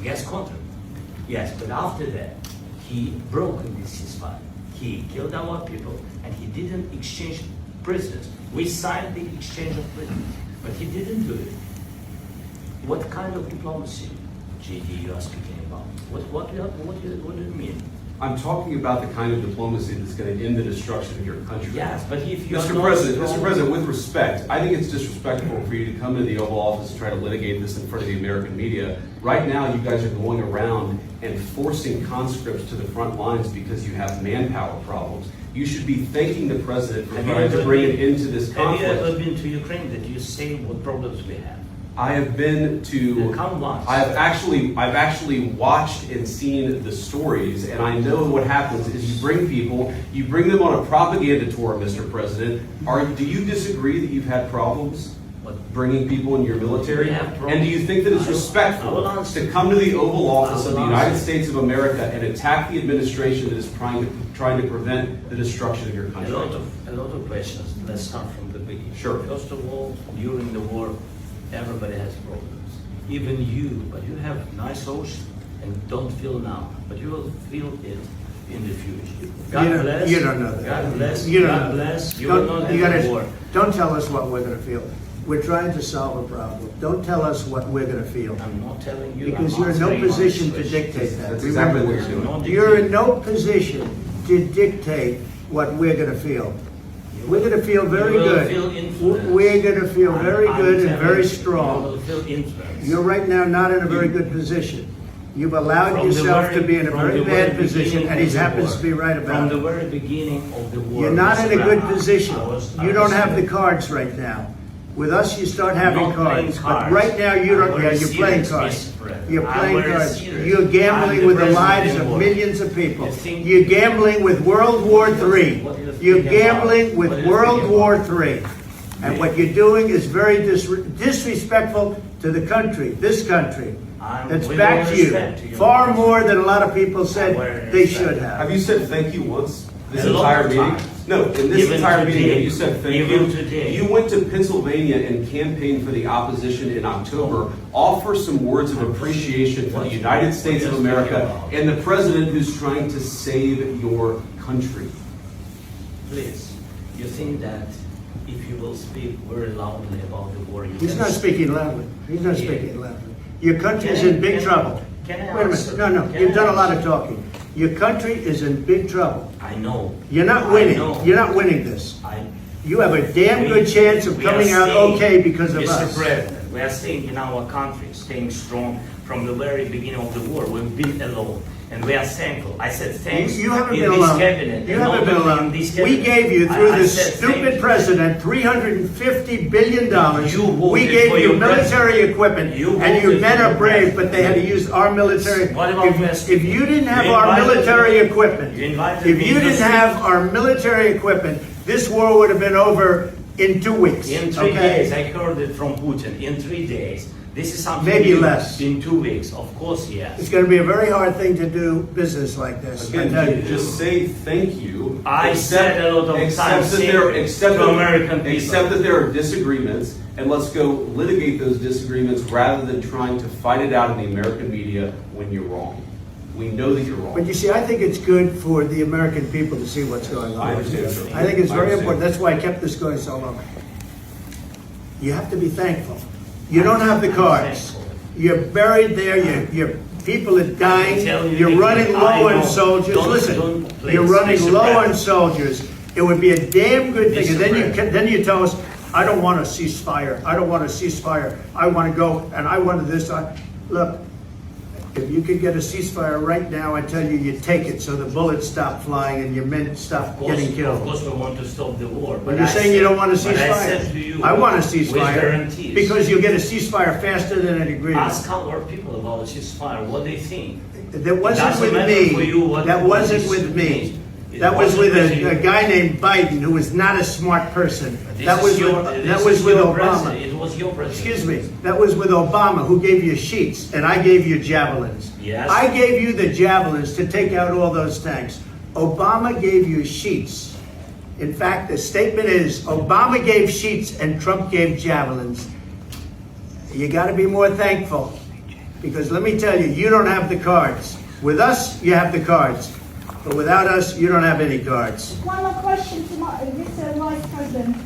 gas contract. Yes, but after that, he broke this ceasefire. He killed our people, and he didn't exchange prisoners. We signed the exchange of prisoners, but he didn't do it. What kind of diplomacy, GD, you are speaking about? What do you mean? I'm talking about the kind of diplomacy that's going to end the destruction of your country. Yes, but if you Mr. President, with respect, I think it's disrespectful for you to come to the Oval Office and try to litigate this in front of the American media. Right now, you guys are going around and forcing conscripts to the front lines because you have manpower problems. You should be thanking the President for trying to bring it into this conflict. Have you ever been to Ukraine that you say what problems we have? I have been to. Come once. I've actually watched and seen the stories, and I know what happens is you bring them on a propaganda tour, Mr. President. Do you disagree that you've had problems bringing people in your military? And do you think that it's respectful to come to the Oval Office of the United States of America and attack the administration that is trying to prevent the destruction of your country? A lot of questions. Let's start from the beginning. Sure. First of all, during the war, everybody has problems. Even you, but you have nice ocean and don't feel now, but you will feel it in the future. God bless. You don't know that. God bless. You don't God know bless. that. You will not have a war. Don't tell us what we're going to feel. We're trying to solve a problem. Don't tell us what we're going to feel. I'm not telling you. Because I'm you're in no answering position honest to questions. dictate that. That's exactly what you're Remember doing. this. You're in no position to dictate what we're going to feel. We're going to feel very You will good. feel influenced. We're going to feel very I'm good and telling very you, strong. You will feel influenced. You're right now not in a very good position. You've allowed From the yourself very- to be in a from very the bad very position, beginning and he of the happens war. to be right From about the it. very beginning of the war. You're not in a good Mr. position. I was You don't have the saying- cards right now. With us, you start having Not playing cards. But cards. right now, you I'm don't. very Yeah, you're playing serious, cards. Mr. President. You're I'm playing very cards. serious. You're I'm gambling the with the president lives in of war. millions of people. You think- You're gambling with World War III. What do you think You're about- gambling what with do you World think War about- III. And what you're doing is very disrespectful to the country, this country. That's with back all to you. respect to you. Far more than a lot of people said With they respect. should have. Have you said thank you once this A lot entire of meeting? times. No, in this Even entire today. meeting, have you said thank Even you? today. You went to Pennsylvania and campaigned for the opposition in October. Offer some words of appreciation for the United States of America and the president who's trying to save your country. Please, you think that if you will speak very loudly about the war, you He's can not speaking loudly. He's not speaking loudly. Your country is in big trouble. Can I Wait a answer? minute. No, Can you've I done a lot of answer? talking. Your country is in big trouble. I know. You're not I winning. know. You're not winning this. I, You have a damn good chance of we are coming out staying- okay because of Mr. us. President, we are staying in our country, staying strong from the very beginning of the war. We've been alone, and we are thankful. I said thanks. You haven't in been this alone. Cabinet, You and haven't not been only alone. in this We cabinet. gave you, through I this said thank stupid you. president, $350 billion. You voted We gave for you your military president. equipment, You and your voted men for are your brave, president. but they had to use our military. What about West? If you didn't have You our invited military me. equipment, You invited if me you to didn't speak. have our military equipment, this war would have been over in 2 weeks. In 3 okay? days, I heard it from Putin. In 3 days. This is something Maybe new. less. In 2 weeks, of course, yes. It's going to be a very hard thing to do business like this. I Again, tell you. just say thank you. I said a lot of Except times that there- thank you except to that- American people. Except that there are disagreements, and let's go litigate those disagreements rather than trying to fight it out in the American media when you're wrong. We know that you're wrong. But you see, I think it's good for the American people to see what's going on. I understand, sir. I think it's I very understand. important. That's why I kept this going so long. You have to be thankful. You don't have the I'm cards. thankful. You're buried there. Your people are dying. tell you You're that running I low know. on soldiers. Don't Listen, please, you're running Mr. low on President. soldiers. It would be a damn good thing. And Mr. then you tell us, I don't want a ceasefire. I don't want a ceasefire. I want to go and I want this. Look, if you could get a ceasefire right now, I tell you, you take it so the bullets stop flying and your men stop getting Of killed. course, we want to stop the war. But you're saying you don't want a But I said to ceasefire. you, I want a with ceasefire guarantees. because you'll get a ceasefire faster than an agreement. Ask our people about the ceasefire, what they think. That wasn't doesn't with matter for you me. what That what wasn't this with me. means. It That was wasn't with you. a guy named Biden who was not a smart person. This That is was your- with, this that was is with your Obama. president. It was your president. Excuse me. That was with Obama, who gave you sheets, and I gave you javelins. Yes. I gave you the javelins to take out all those tanks. Obama gave you sheets. In fact, the statement is Obama gave sheets and Trump gave javelins. You got to be more thankful Because let me tell you, you don't have the cards. With us, you have the cards. But without us, you don't have any cards. One more question to Mr. Vice President.